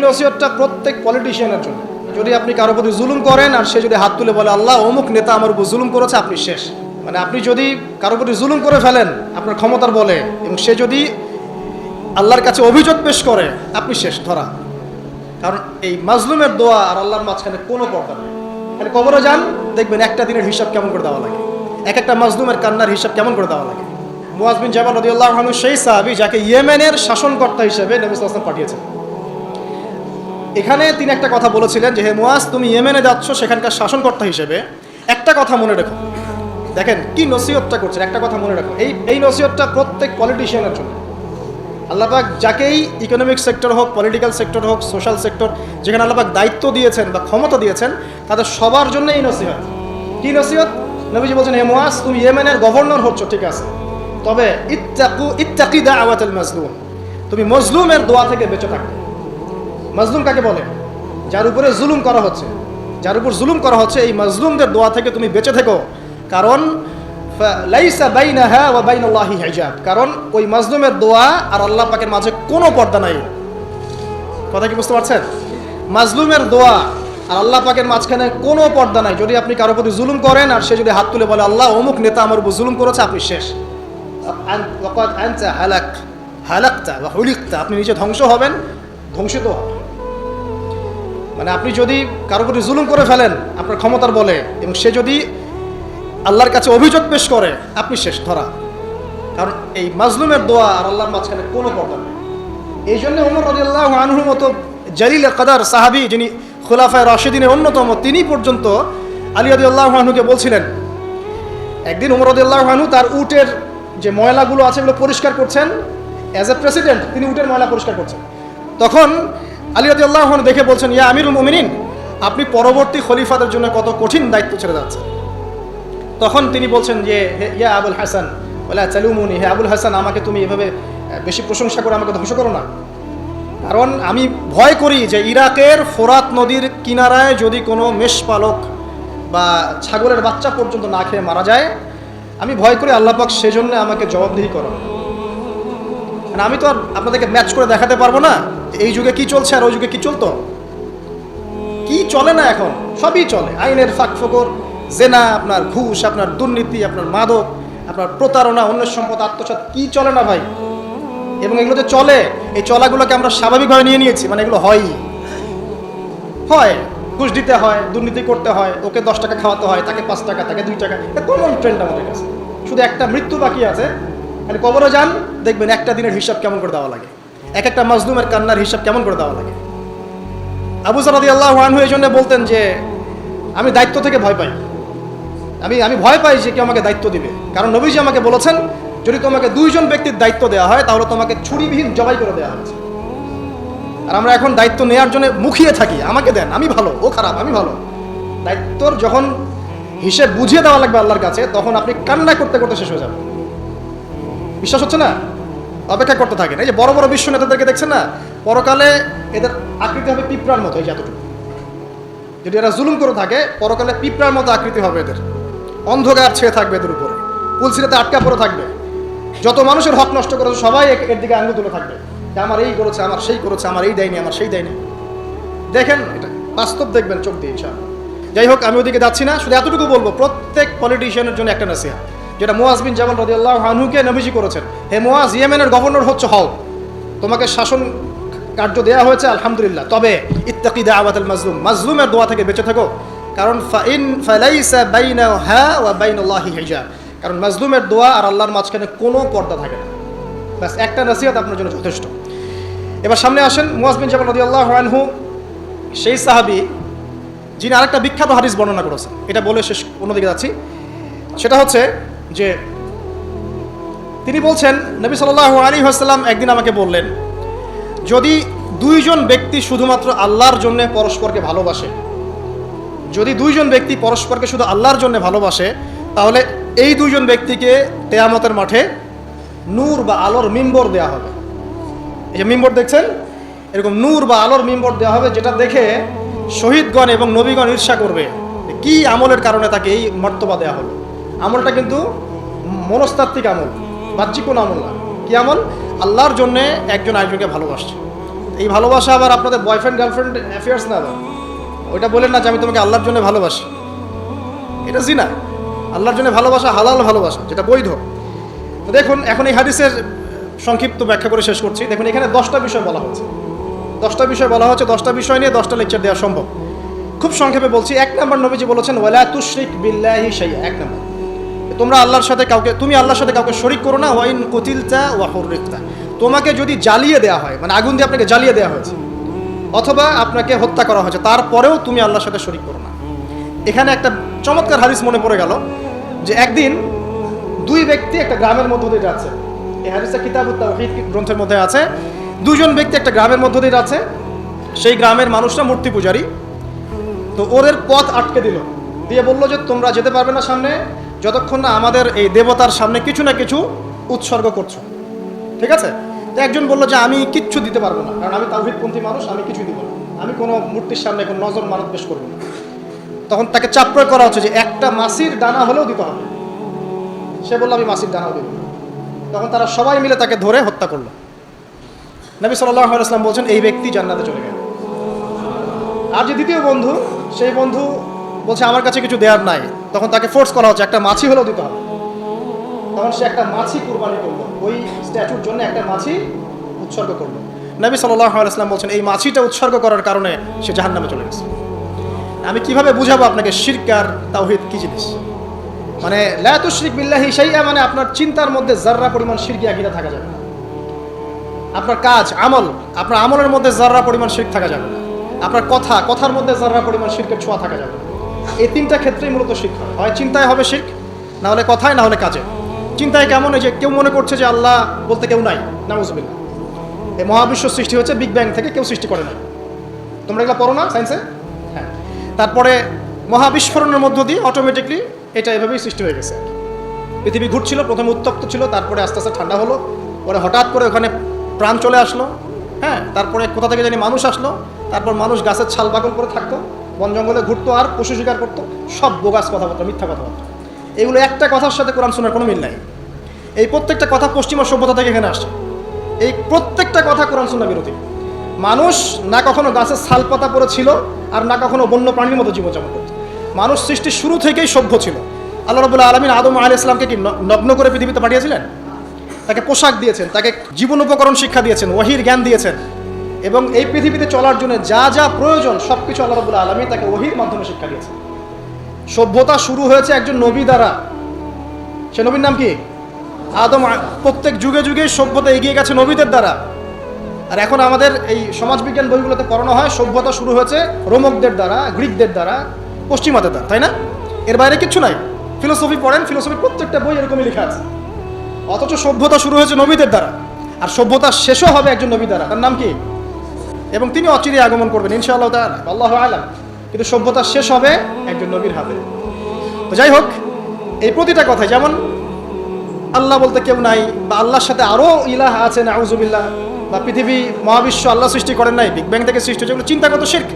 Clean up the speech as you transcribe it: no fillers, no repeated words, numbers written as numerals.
নসিহতটা প্রত্যেক পলিটিশিয়ানের জন্য। যদি আপনি কারো প্রতি জুলুম করেন আর সে যদি হাত তুলে বলে আল্লাহ অমুক নেতা আমার উপর জুলুম করেছে, আপনি শেষ। মানে আপনি যদি কারো প্রতি জুলুম করে ফেলেন আপনার ক্ষমতার বলে, এবং সে যদি আল্লাহর কাছে অভিযোগ পেশ করে, আপনি শেষ, ধরা। কারণ এই মাজলুমের দোয়া আর আল্লাহর মাঝখানে কোনো পর্দা নেই। মানে কবরে যান, দেখবেন একটা দিনের হিসাব কেমন করে দেওয়া লাগে, এক একটা মাজলুমের কান্নার হিসাব কেমন করে দেওয়া লাগে। মুআজ বিন জাবাল রাদিয়াল্লাহু আনহু সেই সাহাবী যাকে ইয়েমেনের শাসনকর্তা হিসেবে নবী সাল্লাল্লাহু আলাইহি ওয়াসাল্লাম পাঠিয়েছেন। এখানে তিনি একটা কথা বলেছিলেন যে হে মুআজ, তুমি ইয়েমেনে যাচ্ছ সেখানকার শাসনকর্তা হিসেবে, একটা কথা মনে রেখো। দেখেন কি নসিহতটা করছেন, একটা কথা মনে রাখো। এই নসিহতটা প্রত্যেক পলিটিশিয়ানের জন্য। আল্লাহ পাক যাকেই ইকোনমিক সেক্টর হোক, পলিটিক্যাল সেক্টর হোক, সোশ্যাল সেক্টর, যেখানে আল্লাহ পাক দায়িত্ব দিয়েছেন বা ক্ষমতা দিয়েছেন, তাদের সবার জন্য এই নসিহত। কি নসিহত? নবীজি বলছেন হে মুআজ, তুমি ইয়েমেনের গভর্নর হচ্ছ, ঠিক আছে, তবে ইত্তাকি দাওয়াতুল মাজলুম, তুমি মজলুমের দোয়া থেকে বেঁচে থাকবে। মাজলুম কাকে বলে? যার উপরে জুলুম করা হচ্ছে, যার উপর জুলুম করা হচ্ছে, এই মাজলুমদের দোয়া থেকে তুমি বেঁচে থেকো। কারণ লাইসা বাইনাহা ওয়া বাইনাল্লাহি হিজাব, কারণ ওই মাজলুমের দোয়া আর আল্লাহ পাকের মাঝে কোনো পর্দা নাই। কথা কি বুঝতে পারছেন? মাজলুমের দোয়া আর আল্লাহ পাকের মাঝখানে কোনো পর্দা নাই। যদি আপনি কারো প্রতি জুলুম করেন আর সে যদি হাত তুলে বলে আল্লাহ অমুক নেতা আমার উপর জুলুম করেছে, আপনি শেষ। আপনি নিজে ধ্বংস হবেন, ধ্বংসিত হবেন। মানে আপনি যদি কারো প্রতি জুলুম করে ফেলেন আপনার ক্ষমতার বলে, এবং সে যদি আল্লাহর কাছে অভিযোগ পেশ করে, আপনি শেষ, ধরা। কারণ এই মাজলুমের দোয়া আর আল্লাহর মাঝখানে কোনো পর্দা নেই। এই জন্য ওমর রাদিয়াল্লাহু আনহুর মতো জালিল কাদার সাহাবী, যিনি খুলাফায়ে রাশিদিনের অন্যতম, তিনি পর্যন্ত আলী রাদিয়াল্লাহু আনহুকে বলছিলেন, একদিন ওমর রাদিয়াল্লাহু আনহু তার উটের যে ময়লাগুলো আছে এগুলো পরিষ্কার করছেন, অ্যাজ এ প্রেসিডেন্ট তিনি উটের ময়লা পরিষ্কার করছেন। তখন আলী রাদিয়াল্লাহু আনহু দেখে বলছেন, ইয়া আমিরুল মুমিনিন, আপনি পরবর্তী খলিফাদের জন্য কত কঠিন দায়িত্ব ছেড়ে যাচ্ছেন। তখন তিনি বলছেন যে ইয়া আবুল হাসান ওয়ালা তালুমুনি, হে আবুল হাসান, আমাকে তুমি এভাবে বেশি প্রশংসা করে আমাকে ধ্বংস করো না। কারণ আমি ভয় করি যে ইরাকের ফোরাত নদীর কিনারায় যদি কোনো মেষপালক বা ছাগলের বাচ্চা পর্যন্ত না খেয়ে মারা যায়, আমি ভয় করি আল্লাহ পাক সেজন্য আমাকে জবাবদিহি করো। মানে আমি তো আর আপনাদেরকে ম্যাচ করে দেখাতে পারবো না এই যুগে কি চলছে আর ওই যুগে কি চলতো। কি চলে না এখন? সবই চলে। আইনের ফাঁকফোকর, জেনা, আপনার ঘুষ, আপনার দুর্নীতি, আপনার মাদক, আপনার প্রতারণা, অন্যের সম্পদ আত্মসাৎ, কি চলে না ভাই? এবং এগুলো যে চলে, এই চলাগুলোকে আমরা স্বাভাবিকভাবে নিয়ে নিয়েছি। মানে এগুলো হয়, ঘুষ দিতে হয়, দুর্নীতি করতে হয়, ওকে 10 টাকা খাওয়াতে হয়, তাকে 5 টাকা, তাকে 2 টাকা, এটা কমন ট্রেন্ড আমাদের কাছে। শুধু একটা মৃত্যু বাকি আছে, মানে কবরে যান, দেখবেন একটা দিনের হিসাব কেমন করে দেওয়া লাগে, এক একটা মাজলুমের কান্নার হিসাব কেমন করে দেওয়া লাগে। আবু যর রাদিয়াল্লাহু আনহু এই জন্য বলতেন যে আমি দায়িত্ব থেকে ভয় পাই, আমি ভয় পাই যে কেউ আমাকে দায়িত্ব দিবে। কারণ নবীজি আমাকে বলেছেন, যদি তোমাকে 2 জন ব্যক্তির দায়িত্ব দেওয়া হয় তাহলে তোমাকে ছুরিবিহীন জবাই করে দেওয়া হচ্ছে। আর আমরা এখন দায়িত্ব নেওয়ার জন্য মুখিয়ে থাকি, আমাকে দেন, আমি ভালো, ও খারাপ, আমি ভালো। দায়িত্বর যখন হিসেব বুঝিয়ে দেওয়া লাগবে আল্লাহর কাছে, তখন আপনি কান্না করতে করতে শেষ হয়ে যাবেন। বিশ্বাস হচ্ছে না? অপেক্ষা করতে থাকেন। এই যে বড় বড় বিশ্ব নেতাদেরকে দেখছেন না, পরকালে এদের আকৃতি হবে পিঁপড়ার মতো, এই যে এতটুকু। যদি এরা জুলুম করে থাকে, পরকালে পিঁপড়ার মতো আকৃতি হবে এদের, অন্ধকার ছেয়ে থাকবে এদের উপরে, পুলসিরাতে আটকা পড়ে থাকবে। যত মানুষের হক নষ্ট করেছে সবাই এর দিকে আঙুল তুলে থাকবে, আমার এই করেছে, আমার সেই করেছে, আমার এই দেয়নি, আমার সেই দেয়নি। দেখেন, এটা বাস্তব দেখবেন চোখ দিয়ে ইনশাআল্লাহ। যাই হোক, আমি ওদিকে যাচ্ছি না, শুধু এতটুকু বলবো, প্রত্যেক পলিটিশিয়ানের জন্য একটা নসিহত, যেটা মুআজ বিন জাবাল রাদিয়াল্লাহু আনহুকে নবীজি করেছেন। হে মুআজ, ইয়েমেনের গভর্নর হচ্ছে, হও, তোমাকে শাসন কার্য দেওয়া হয়েছে, আলহামদুলিল্লাহ, তবে ইত্তাকি দাওয়াতুল মাজলুম, মাজলুমের দোয়া থেকে বেঁচে থাকো। কারণ ফালাইসা বাইনাহা ওয়া বাইনাল্লাহি হিজাব, কারণ মাজলুমের দোয়া আর আল্লাহর মাঝখানে কোনো পর্দা থাকে না। ব্যাস একটা নসিহত আপনার জন্য যথেষ্ট। এবার সামনে আসেন, মুআজ বিন জাবাল রাদিয়াল্লাহু আনহু সেই সাহাবী যিনি আরেকটা বিখ্যাত হাদিস বর্ণনা করেছেন। এটা বলে শেষ, অন্যদিকে যাচ্ছি। সেটা হচ্ছে যে তিনি বলছেন, নবী সাল্লাল্লাহু আলাইহি ওয়াসাল্লাম একদিন আমাকে বললেন, যদি 2 জন ব্যক্তি শুধুমাত্র আল্লাহর জন্য পরস্পরকে ভালোবাসে, যদি 2 জন ব্যক্তি পরস্পরকে শুধু আল্লাহর জন্য ভালোবাসে, তাহলে এই 2 জন ব্যক্তিকে কিয়ামতের মাঠে নূর বা আলোর মিম্বর দেওয়া হবে। এই যে মিম্বর দেখছেন, এরকম নূর বা আলোর মিম্বর দেওয়া হবে, যেটা দেখে শহীদগণ এবং নবীগণ ঈর্ষা করবে, কি আমলের কারণে তাকে এই মর্তবা দেওয়া হলো। আমলটা কিন্তু মনস্তাত্ত্বিক আমল, বাহ্যিক কোনো আমল না। কি আমল? আল্লাহর জন্যে একজন আরেকজনকে ভালোবাসছে। এই ভালোবাসা আবার আপনাদের বয়ফ্রেন্ড গার্লফ্রেন্ড অ্যাফেয়ার্স না আবার। ওইটা বলেন না যে আমি তোমাকে আল্লাহর জন্য ভালোবাসি, এটা জিনা। আল্লাহর জন্য ভালোবাসা হালাল ভালোবাসা, যেটা বৈধ। তো দেখুন, এখন এই হাদিসের সংক্ষিপ্ত ব্যাখ্যা করে শেষ করছি। দেখুন, এখানে 10টা বিষয় বলা হচ্ছে, 10টা বিষয় বলা হচ্ছে। 10টা বিষয় নিয়ে 10টা লেকচার দেওয়া সম্ভব। খুব সংক্ষেপে বলছি। 1 নম্বর, নবীজি বলেছেন ওয়ালা তুশরিক বিল্লাহি শাইআ। 1 নম্বর, তুমি আল্লাহর সাথে কাউকে শরীক করো না। ওয়াইন কুতিলতা ওয়া হুররিকতা, তোমাকে যদি জ্বালিয়ে দেওয়া হয়, মানে আগুন দিয়ে আপনাকে জ্বালিয়ে দেওয়া হয়েছে, অথবা আপনাকে হত্যা করা হয়েছে, তারপরেও তুমি আল্লাহর সাথে শরীক করো না। এখানে একটা চমৎকার হাদিস মনে পড়ে গেল যে একদিন 2 ব্যক্তি একটা গ্রামের মধ্য দিয়ে যাচ্ছে। এই হাদিসটা কিতাবুত তাওহীদ গ্রন্থের মধ্যে আছে। 2 জন ব্যক্তি একটা গ্রামের মধ্য দিয়ে যাচ্ছে। সেই গ্রামের মানুষরা মূর্তি পূজারী। তো ওদের পথ আটকে দিল, দিয়ে বললো যে তোমরা যেতে পারবে না সামনে যতক্ষণ না আমাদের এই দেবতার সামনে কিছু না কিছু উৎসর্গ করছো। ঠিক আছে? তো একজন বললো যে আমি কিচ্ছু দিতে পারবো না, কারণ আমি তাওহীদপন্থী মানুষ, আমি কিছুই দিব না, আমি কোনো মূর্তির সামনে কোনো নজর মানত পেশ করবো না। তখন তাকে চাপ প্রয়োগ করা হচ্ছে যে একটা মাছির দানা হলেও দিতে হবে। সে বললো আমি মাছির দানাও দেব না। তখন তারা সবাই মিলে তাকে ধরে হত্যা করলো। নবী সাল্লাল্লাহু আলাইহি ওয়াসাল্লাম বলছেন এই ব্যক্তি জান্নাতে চলে গেল। আর যে দ্বিতীয় বন্ধু, সেই বন্ধু বলছে আমার কাছে কিছু দেওয়ার নাই। তখন তাকে ফোর্স করা হচ্ছে একটা মাছি হলেও দিতে হবে। তখন সে একটা মাছি কুরবানি করলো, ওই স্ট্যাচুর জন্য একটা মাছি উৎসর্গ করলো। নবী সাল্লাল্লাহু আলাইহি ওয়াসাল্লাম বলছেন এই মাছিটা উৎসর্গ করার কারণে সে জাহান্নামে চলে গেছে। আমি কিভাবে বুঝাবো আপনাকে শিরক আর তাওহীদ কি জিনিস? মানে লা তুশরিক বিল্লাহি শাইআ মানে আপনার চিন্তার মধ্যে যাররা পরিমাণ শিরকি আকীদা থাকা যাবে না। আপনার কাজ আমল, আপনার আমলের মধ্যে যাররা পরিমাণ শিরক থাকা যাবে না। আপনার কথার মধ্যে যাররা পরিমাণ শিরকের ছোঁয়া থাকা যাবে না। এই 3টা ক্ষেত্রেই মূলত শিরক হয়। হয় চিন্তায় হবে শিরক, না হলে কথায়, না হলে কাজে। চিন্তায় কেমন? এই যে কেউ মনে করছে যে আল্লাহ বলতে কেউ নাই, নাউযুবিল্লাহ। এই মহাবিশ্ব সৃষ্টি হচ্ছে বিগ ব্যাং থেকে, কেউ সৃষ্টি করে না। তোমরা এগুলো পড়ো না সায়েন্সে? হ্যাঁ। তারপরে মহাবিস্ফোরণের মধ্য দিয়ে অটোমেটিকলি এটা এভাবেই সৃষ্টি হয়ে গেছে। পৃথিবী ঘুরছিল, প্রথমে উত্তপ্ত ছিল, তারপরে আস্তে আস্তে ঠান্ডা হলো, পরে হঠাৎ করে ওখানে প্রাণ চলে আসলো। হ্যাঁ, তারপরে কোথা থেকে জানি মানুষ আসলো, তারপর মানুষ গাছের ছাল বাকল করে থাকতো, বন জঙ্গলে ঘুরতো আর পশু শিকার করতো। সব বোগাস কথাবার্তা, মিথ্যা কথাবার্তা। এগুলো একটা কথার সাথে কোরআন সুন্নাহর কোনো মিল নাই। এই প্রত্যেকটা কথা পশ্চিমা সভ্যতা থেকে এখানে আসছে। এই প্রত্যেকটা কথা কোরআন সুন্নাহ বিরোধী। মানুষ না কখনো গাছের ছাল পাতা পরে ছিল, আর না কখনো বন্য প্রাণীর মতো জীবনযাপন করত। মানুষ সৃষ্টির শুরু থেকেই সভ্য ছিল। আল্লাহ রাব্বুল আলামিন আদম আলাইহিস সালামকে কি নগ্ন করে পৃথিবীতে পাঠিয়েছিলেন? তাকে পোশাক দিয়েছেন, তাকে জীবন উপকরণ শিক্ষা দিয়েছেন, ওহীর জ্ঞান দিয়েছেন, এবং এই পৃথিবীতে চলার জন্য যা যা প্রয়োজন সব কিছু আল্লাহ রাব্বুল আলামিন তাকে ওহীর মাধ্যমে শিক্ষা দিয়েছেন। সভ্যতা শুরু হয়েছে একজন নবী দ্বারা। সে নবীর নাম কি? আদম। প্রত্যেক যুগে যুগে সভ্যতা এগিয়ে গেছে নবীদের দ্বারা। আর এখন আমাদের এই সমাজবিজ্ঞান বইগুলোতে পড়ানো হয় সভ্যতা শুরু হয়েছে রোমকদের দ্বারা, গ্রিকদের দ্বারা, পশ্চিমাদের দ্বারা, তাই না? এর বাইরে কিচ্ছু নাই। ফিলোসফি পড়েন, ফিলোসফির প্রত্যেকটা বই এরকমই লেখা আছে। অথচ সভ্যতা শুরু হয়েছে নবীদের দ্বারা, আর সভ্যতা শেষও হবে একজন নবী দ্বারা। তার নাম কি? এবং তিনি অচিরে আগমন করবেন ইনশাআল্লাহ তাআলা, আল্লাহু আ'লাম। কিন্তু সভ্যতা শেষ হবে একজন নবীর হাতে। তো যাই হোক, এই প্রতিটা কথা, যেমন আল্লাহ বলতে কেউ নাই, বা আল্লাহর সাথে আরও ইলাহ আছে নাউযুবিল্লাহ, বা পৃথিবী মহাবিশ্ব আল্লাহ সৃষ্টি করেন নাই, বিগ ব্যাং থেকে সৃষ্টি হয়েছে, এগুলো চিন্তাগত শিরক।